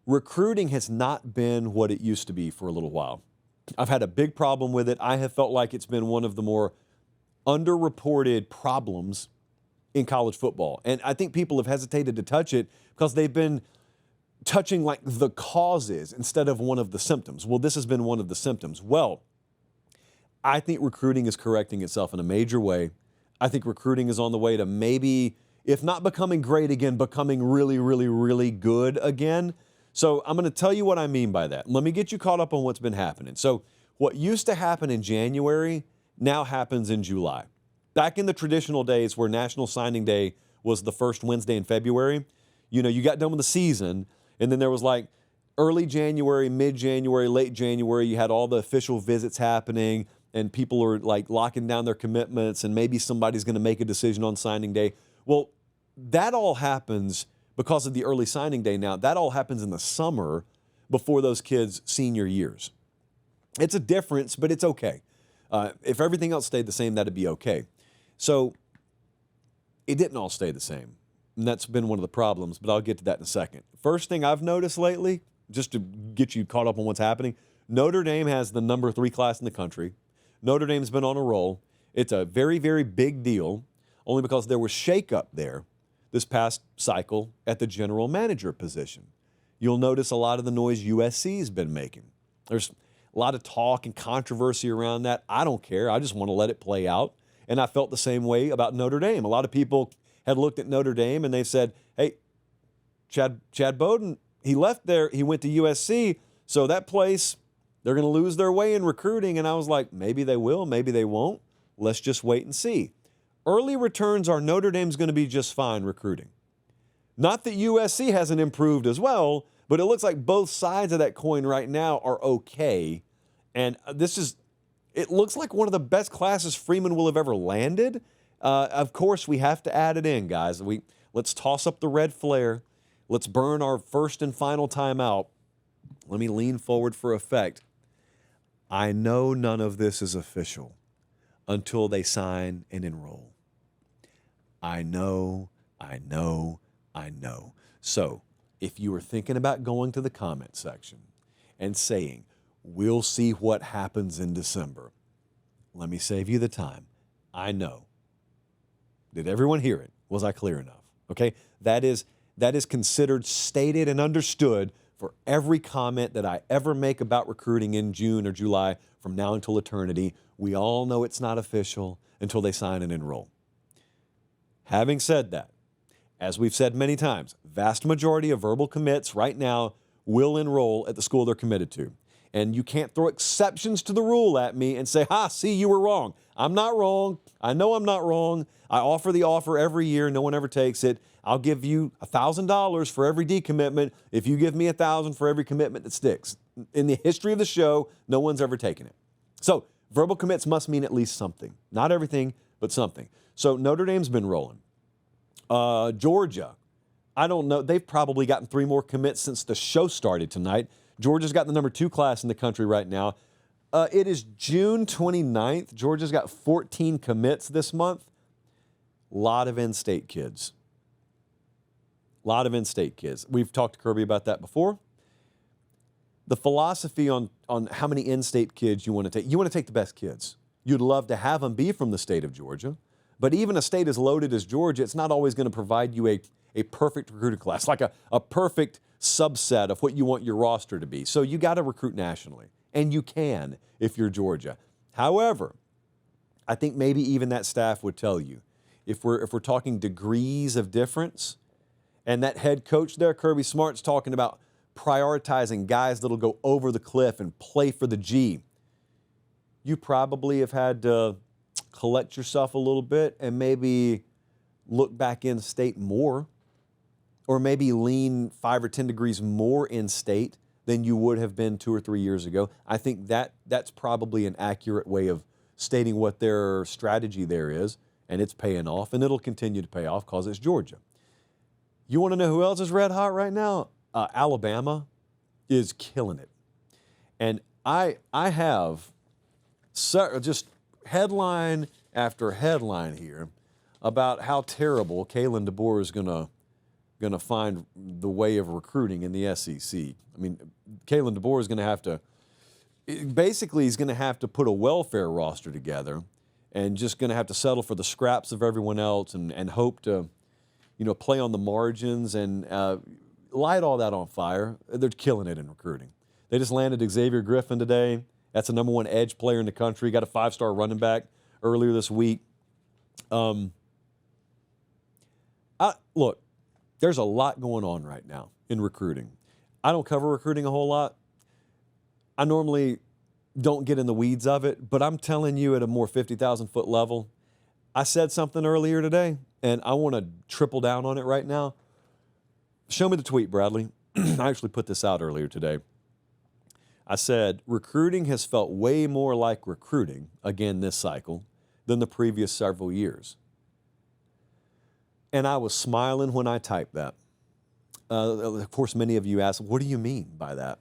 recruiting has not been what it used to be for a little while. I've had a big problem with it. I have felt like it's been one of the more underreported problems in college football. And I think people have hesitated to touch it because they've been touching like the causes instead of one of the symptoms. Well, this has been one of the symptoms. Well, I think recruiting is correcting itself in a major way. I think recruiting is on the way to maybe, if not becoming great again, becoming really, really, really good again. So I'm going to tell you what I mean by that. Let me get you caught up on what's been happening. So what used to happen in January now happens in July. Back in the traditional days where National Signing Day was the first Wednesday in February, you got done with the season, and then there was like early January, mid-January, late January, you had all the official visits happening, and people are like locking down their commitments, and maybe somebody's going to make a decision on signing day. Well, that all happens because of the early signing day now. That all happens in the summer before those kids' senior years. It's a difference, but it's okay. If everything else stayed the same, that'd be okay. So it didn't all stay the same, and that's been one of the problems, but I'll get to that in a second. First thing I've noticed lately, just to get you caught up on what's happening, Notre Dame has the number 3 class in the country. Notre Dame's been on a roll. It's a very, very big deal, only because there was shakeup there this past cycle at the general manager position. You'll notice a lot of the noise USC's been making. There's a lot of talk and controversy around that. I don't care. I just want to let it play out. And I felt the same way about Notre Dame. A lot of people had looked at Notre Dame and they said, hey, Chad Bowden, he left there. He went to USC. So that place, they're going to lose their way in recruiting. And I was like, maybe they will, maybe they won't. Let's just wait and see. Early returns are Notre Dame's going to be just fine recruiting. Not that USC hasn't improved as well, but it looks like both sides of that coin right now are okay. And it looks like one of the best classes Freeman will have ever landed. Of course, we have to add it in, guys. Let's toss up the red flare. Let's burn our first and final timeout. Let me lean forward for effect. I know none of this is official until they sign and enroll. I know. So if you were thinking about going to the comment section and saying, we'll see what happens in December, let me save you the time. I know. Did everyone hear it? Was I clear enough? Okay, that is considered stated and understood for every comment that I ever make about recruiting in June or July from now until eternity. We all know it's not official until they sign and enroll. Having said that, as we've said many times, vast majority of verbal commits right now will enroll at the school they're committed to. And you can't throw exceptions to the rule at me and say, see, you were wrong. I'm not wrong. I know I'm not wrong. I offer the offer every year. No one ever takes it. I'll give you $1,000 for every decommitment if you give me $1,000 for every commitment that sticks. In the history of the show, no one's ever taken it. So verbal commits must mean at least something. Not everything, but something. So Notre Dame's been rolling. Georgia, I don't know. They've probably gotten 3 more commits since the show started tonight. Georgia's got the number 2 class in the country right now. It is June 29th. Georgia's got 14 commits this month. A lot of in-state kids. We've talked to Kirby about that before. The philosophy on how many in-state kids you want to take the best kids. You'd love to have them be from the state of Georgia. But even a state as loaded as Georgia, it's not always going to provide you a perfect recruiting class, like a perfect subset of what you want your roster to be. So you got to recruit nationally, and you can if you're Georgia. However, I think maybe even that staff would tell you, if we're talking degrees of difference, and that head coach there, Kirby Smart's talking about prioritizing guys that'll go over the cliff and play for the G. You probably have had to collect yourself a little bit and maybe look back in state more, or maybe lean 5 or 10 degrees more in state than you would have been 2 or 3 years ago. I think that's probably an accurate way of stating what their strategy there is, and it's paying off, and it'll continue to pay off because it's Georgia. You want to know who else is red hot right now? Alabama is killing it. And I have just headline after headline here about how terrible Kalen DeBoer is gonna going to find the way of recruiting in the SEC. I mean, Kalen DeBoer is going to have to, basically he's going to have to put a welfare roster together and just going to have to settle for the scraps of everyone else and hope to, play on the margins and light all that on fire. They're killing it in recruiting. They just landed Xavier Griffin today. That's the number one edge player in the country. Got a 5-star running back earlier this week. Look, there's a lot going on right now in recruiting. I don't cover recruiting a whole lot. I normally don't get in the weeds of it, but I'm telling you at a more 50,000-foot level, I said something earlier today, and I want to triple down on it right now. Show me the tweet, Bradley. I actually put this out earlier today. I said, recruiting has felt way more like recruiting, again this cycle, than the previous several years. And I was smiling when I typed that. Of course, many of you asked, what do you mean by that?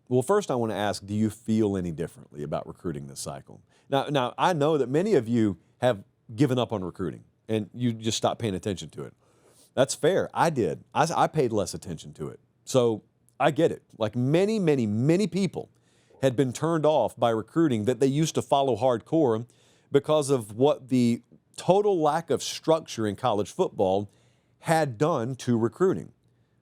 Well, first I want to ask, do you feel any differently about recruiting this cycle? Now, I know that many of you have given up on recruiting and you just stopped paying attention to it. That's fair. I did. I paid less attention to it. So I get it. Like many, many, many people had been turned off by recruiting that they used to follow hardcore because of what the total lack of structure in college football had done to recruiting.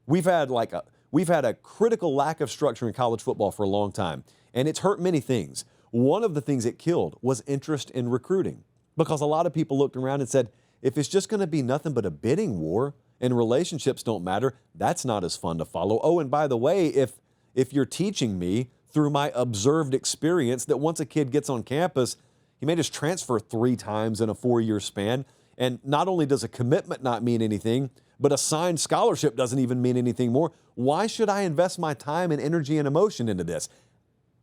We've had a critical lack of structure in college football for a long time, and it's hurt many things. One of the things it killed was interest in recruiting because a lot of people looked around and said, if it's just going to be nothing but a bidding war and relationships don't matter, that's not as fun to follow. Oh, and by the way, if you're teaching me through my observed experience that once a kid gets on campus, he may just transfer 3 times in a 4-year span. And not only does a commitment not mean anything, but a signed scholarship doesn't even mean anything more. Why should I invest my time and energy and emotion into this?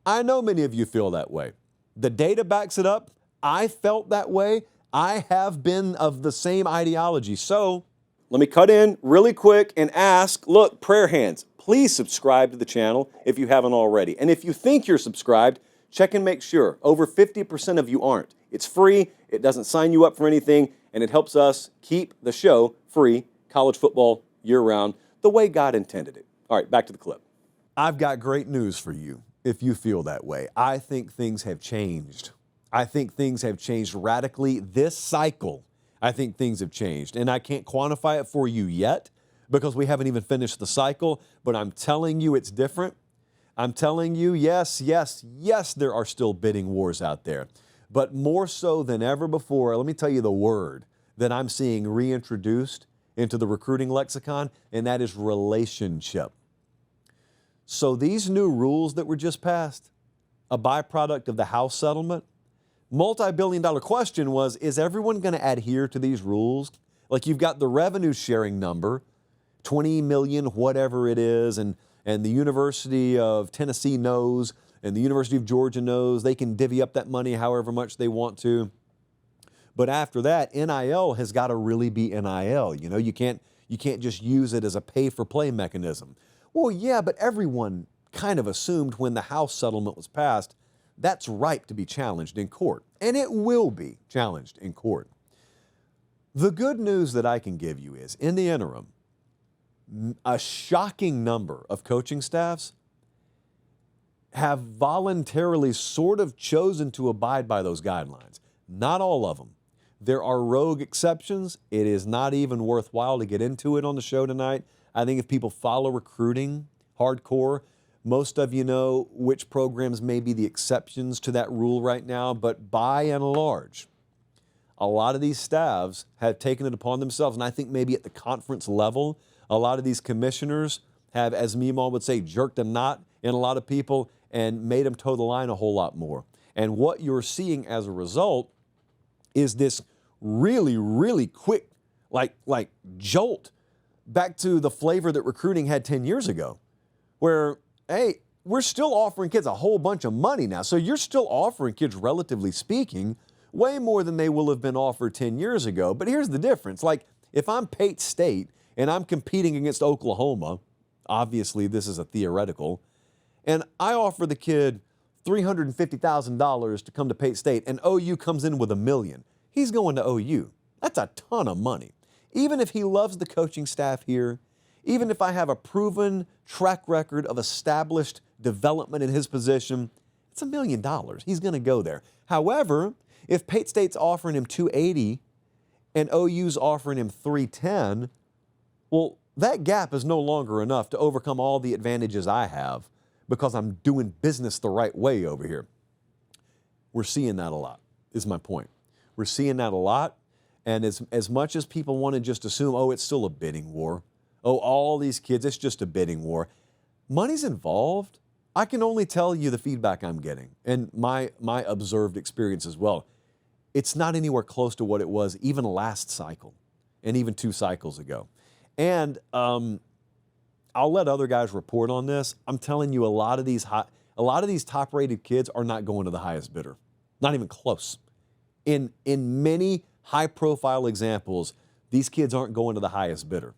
I know many of you feel that way. The data backs it up. I felt that way. I have been of the same ideology. So let me cut in really quick and ask, look, prayer hands, please subscribe to the channel if you haven't already. And if you think you're subscribed, check and make sure. Over 50% of you aren't. It's free, it doesn't sign you up for anything, and it helps us keep the show free, college football year-round, the way God intended it. All right, back to the clip. I've got great news for you if you feel that way. I think things have changed. I think things have changed radically this cycle. I think things have changed, and I can't quantify it for you yet because we haven't even finished the cycle, but I'm telling you it's different. I'm telling you, yes, there are still bidding wars out there, but more so than ever before, let me tell you the word that I'm seeing reintroduced into the recruiting lexicon, and that is relationship. So these new rules that were just passed, a byproduct of the House settlement, multi-billion-dollar question was, is everyone going to adhere to these rules? Like you've got the revenue sharing number, 20 million, whatever it is, and the University of Tennessee knows, and the University of Georgia knows. They can divvy up that money however much they want to. But after that, NIL has got to really be NIL. You know, you can't just use it as a pay-for-play mechanism. Well, yeah, but everyone kind of assumed when the House settlement was passed, that's ripe to be challenged in court. And it will be challenged in court. The good news that I can give you is, in the interim, a shocking number of coaching staffs have voluntarily sort of chosen to abide by those guidelines. Not all of them. There are rogue exceptions. It is not even worthwhile to get into it on the show tonight. I think if people follow recruiting hardcore, most of you know which programs may be the exceptions to that rule right now, but by and large, a lot of these staffs have taken it upon themselves, and I think maybe at the conference level, a lot of these commissioners have, as Meemaw would say, jerked a knot in a lot of people and made them toe the line a whole lot more. And what you're seeing as a result is this really, really quick, like jolt back to the flavor that recruiting had 10 years ago, where, hey, we're still offering kids a whole bunch of money now. So you're still offering kids, relatively speaking, way more than they will have been offered 10 years ago. But here's the difference. Like, if I'm Pate State and I'm competing against Oklahoma, obviously this is a theoretical, and I offer the kid $350,000 to come to Pate State, and OU comes in with $1 million. He's going to OU. That's a ton of money. even if he loves the coaching staff here, even if I have a proven track record of established development in his position, it's $1 million. He's going to go there. However, if Pate State's offering him $280 and OU's offering him $310, well, that gap is no longer enough to overcome all the advantages I have because I'm doing business the right way over here. We're seeing that a lot, is my point. We're seeing that a lot. And as much as people want to just assume, oh, it's still a bidding war. Oh, all these kids, it's just a bidding war. Money's involved. I can only tell you the feedback I'm getting and my observed experience as well. It's not anywhere close to what it was even last cycle and even 2 cycles ago. And I'll let other guys report on this. I'm telling you, a lot of these top-rated kids are not going to the highest bidder. Not even close. In many high-profile examples, these kids aren't going to the highest bidder.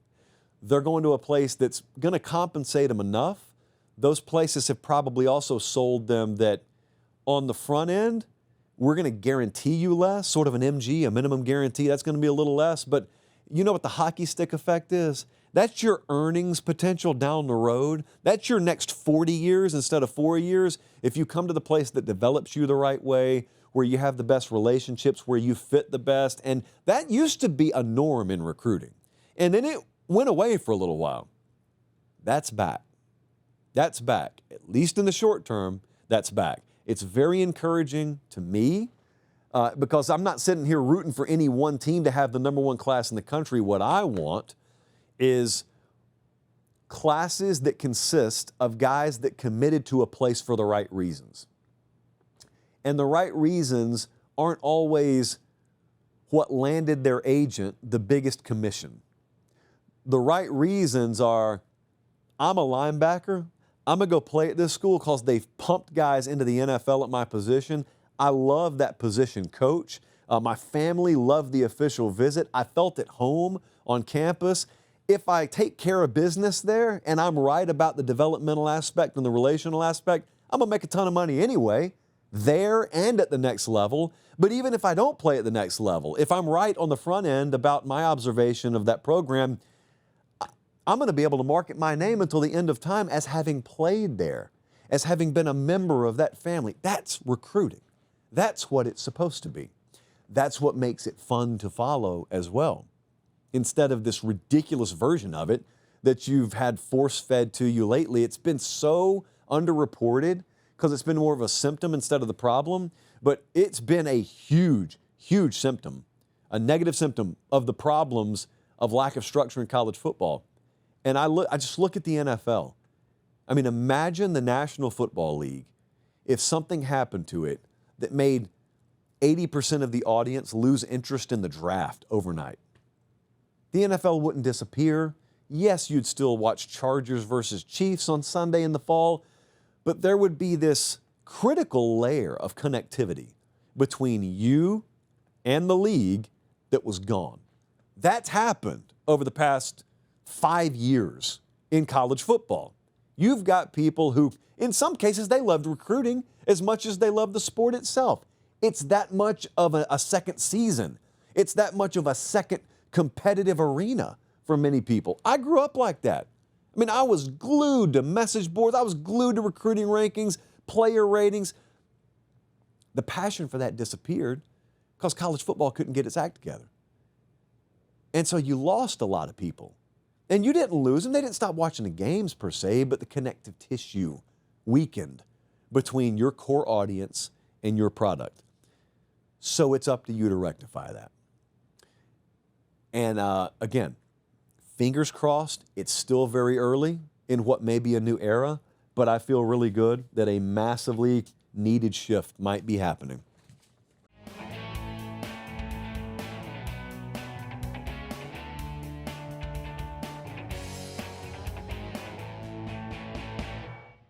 They're going to a place that's going to compensate them enough. Those places have probably also sold them that on the front end, we're going to guarantee you less, sort of an MG, a minimum guarantee. That's going to be a little less. But you know what the hockey stick effect is? That's your earnings potential down the road. That's your next 40 years instead of 4 years. If you come to the place that develops you the right way, where you have the best relationships, where you fit the best. And that used to be a norm in recruiting. And then it went away for a little while. That's back. That's back. At least in the short term, that's back. It's very encouraging to me because I'm not sitting here rooting for any one team to have the number 1 class in the country. What I want is classes that consist of guys that committed to a place for the right reasons. And the right reasons aren't always what landed their agent the biggest commission. The right reasons are, I'm a linebacker. I'm going to go play at this school because they've pumped guys into the NFL at my position. I love that position coach. My family loved the official visit. I felt at home on campus. If I take care of business there and I'm right about the developmental aspect and the relational aspect, I'm going to make a ton of money anyway, there and at the next level. But even if I don't play at the next level, if I'm right on the front end about my observation of that program, I'm going to be able to market my name until the end of time as having played there, as having been a member of that family. That's recruiting. That's what it's supposed to be. That's what makes it fun to follow as well. Instead of this ridiculous version of it that you've had force-fed to you lately, it's been so underreported because it's been more of a symptom instead of the problem, but it's been a huge, huge symptom, a negative symptom of the problems of lack of structure in college football. And I just look at the NFL. I mean, imagine the National Football League if something happened to it that made 80% of the audience lose interest in the draft overnight. The NFL wouldn't disappear. Yes, you'd still watch Chargers versus Chiefs on Sunday in the fall, but there would be this critical layer of connectivity between you and the league that was gone. That's happened over the past 5 year in college football. You've got people who, in some cases, they loved recruiting as much as they loved the sport itself. It's that much of a second season. It's that much of a second competitive arena for many people. I grew up like that. I mean, I was glued to message boards. I was glued to recruiting rankings, player ratings. The passion for that disappeared because college football couldn't get its act together. And so you lost a lot of people. And you didn't lose them. They didn't stop watching the games per se, but the connective tissue weakened between your core audience and your product. So it's up to you to rectify that. And again, fingers crossed, it's still very early in what may be a new era, but I feel really good that a massively needed shift might be happening.